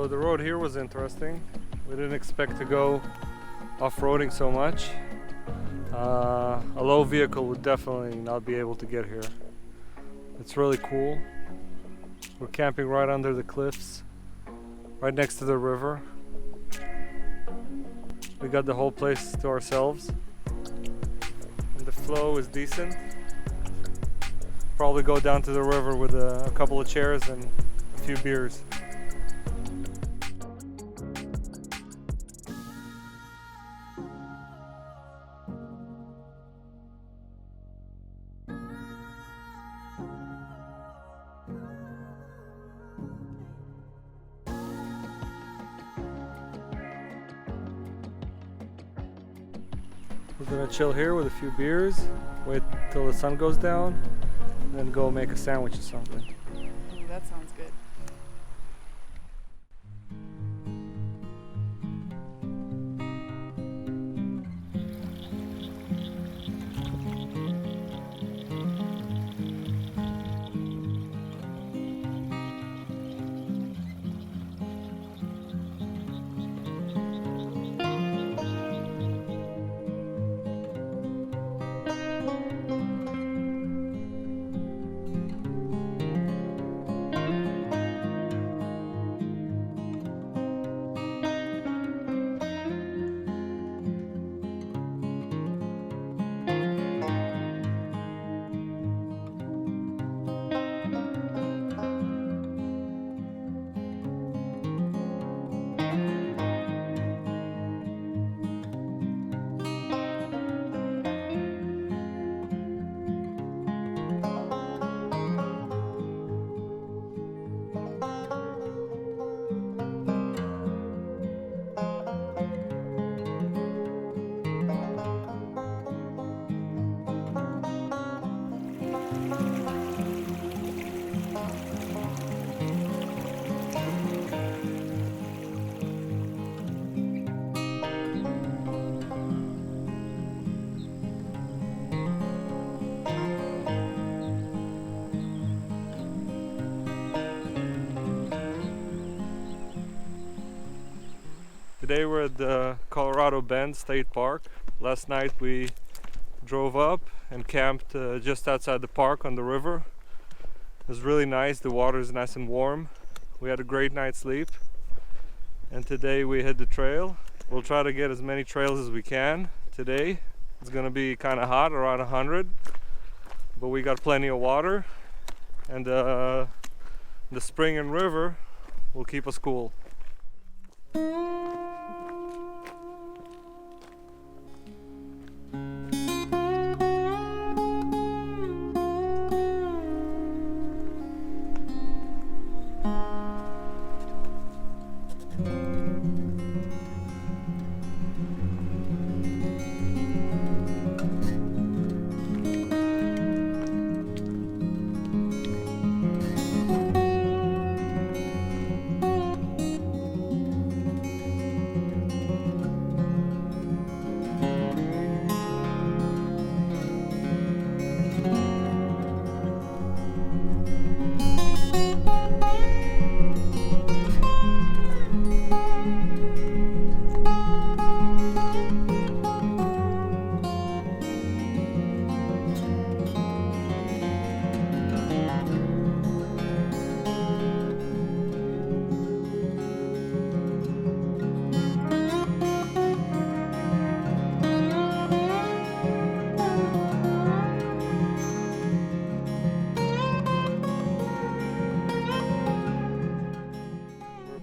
So the road here was interesting. We didn't expect to go off-roading so much. A low vehicle would definitely not be able to get here. It's really cool. We're camping right under the cliffs, right next to the river. We got the whole place to ourselves. And the flow is decent. Probably go down to the river with a couple of chairs and a few beers. We're gonna chill here with a few beers, wait till the sun goes down, and then go make a sandwich or something. Ooh, that sounds good. Today we're at the Colorado Bend State Park. Last night we drove up and camped just outside the park on the river. It was really nice, the water is nice and warm. We had a great night's sleep. And today we hit the trail. We'll try to get as many trails as we can today. It's gonna be kind of hot, around 100. But we got plenty of water. And the spring and river will keep us cool.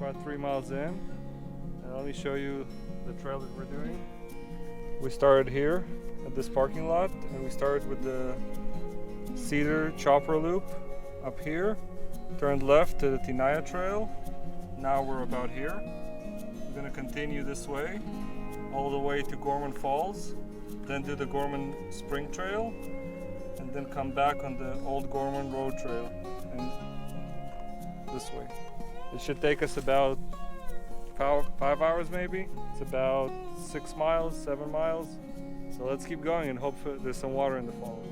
About 3 miles in, and let me show you the trail that we're doing. We started here at this parking lot, and we started with the Cedar Chopper Loop up here, turned left to the Tenaya Trail. Now we're about here. We're going to continue this way all the way to Gorman Falls, then do the Gorman Spring Trail, and then come back on the old Gorman Road Trail and this way. It should take us about 5 hours maybe. It's about 6 miles, 7 miles. So let's keep going and hope there's some water in the fall.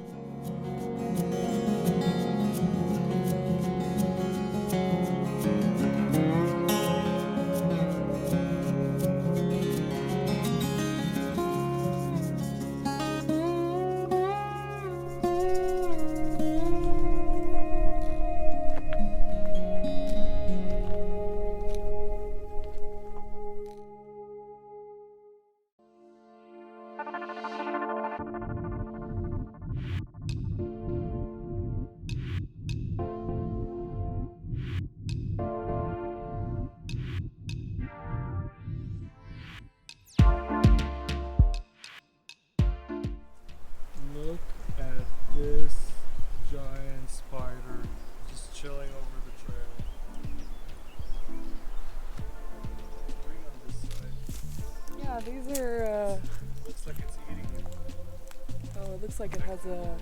looks like it has a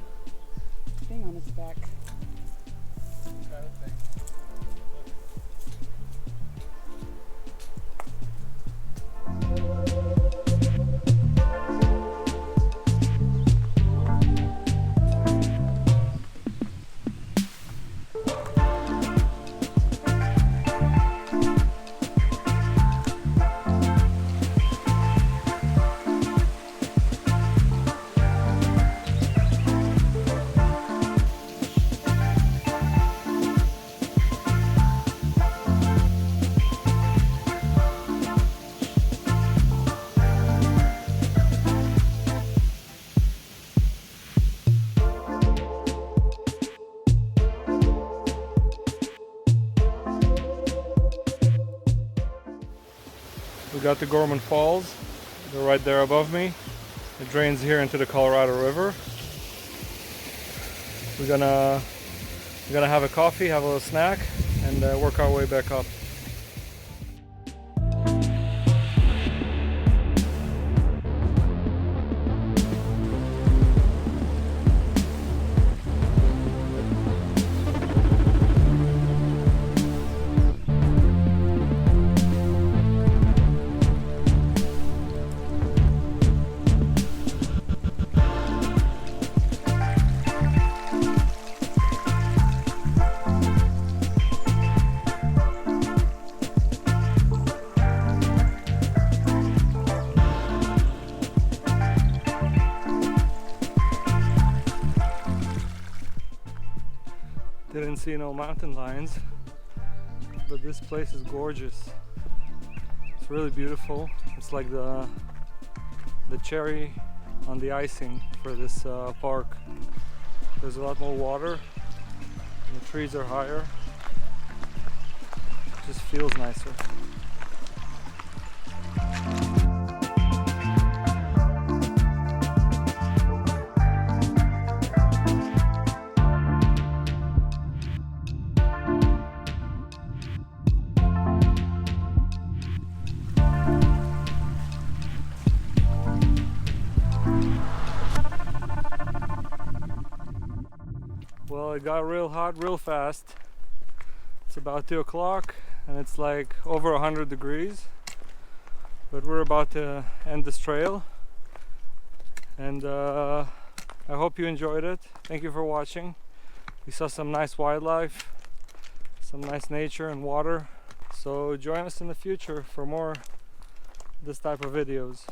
thing on its back. Kind of thing. We got the Gorman Falls. They're right there above me. It drains here into the Colorado River. We're gonna have a coffee, have a little snack, and work our way back up. Didn't see no mountain lions, but this place is gorgeous. It's really beautiful. It's like the cherry on the icing for this park. There's a lot more water, and the trees are higher. It just feels nicer. Well, it got real hot real fast. It's about 2 o'clock and it's like over 100 degrees. But we're about to end this trail. And I hope you enjoyed it. Thank you for watching. We saw some nice wildlife, some nice nature and water. So join us in the future for more this type of videos.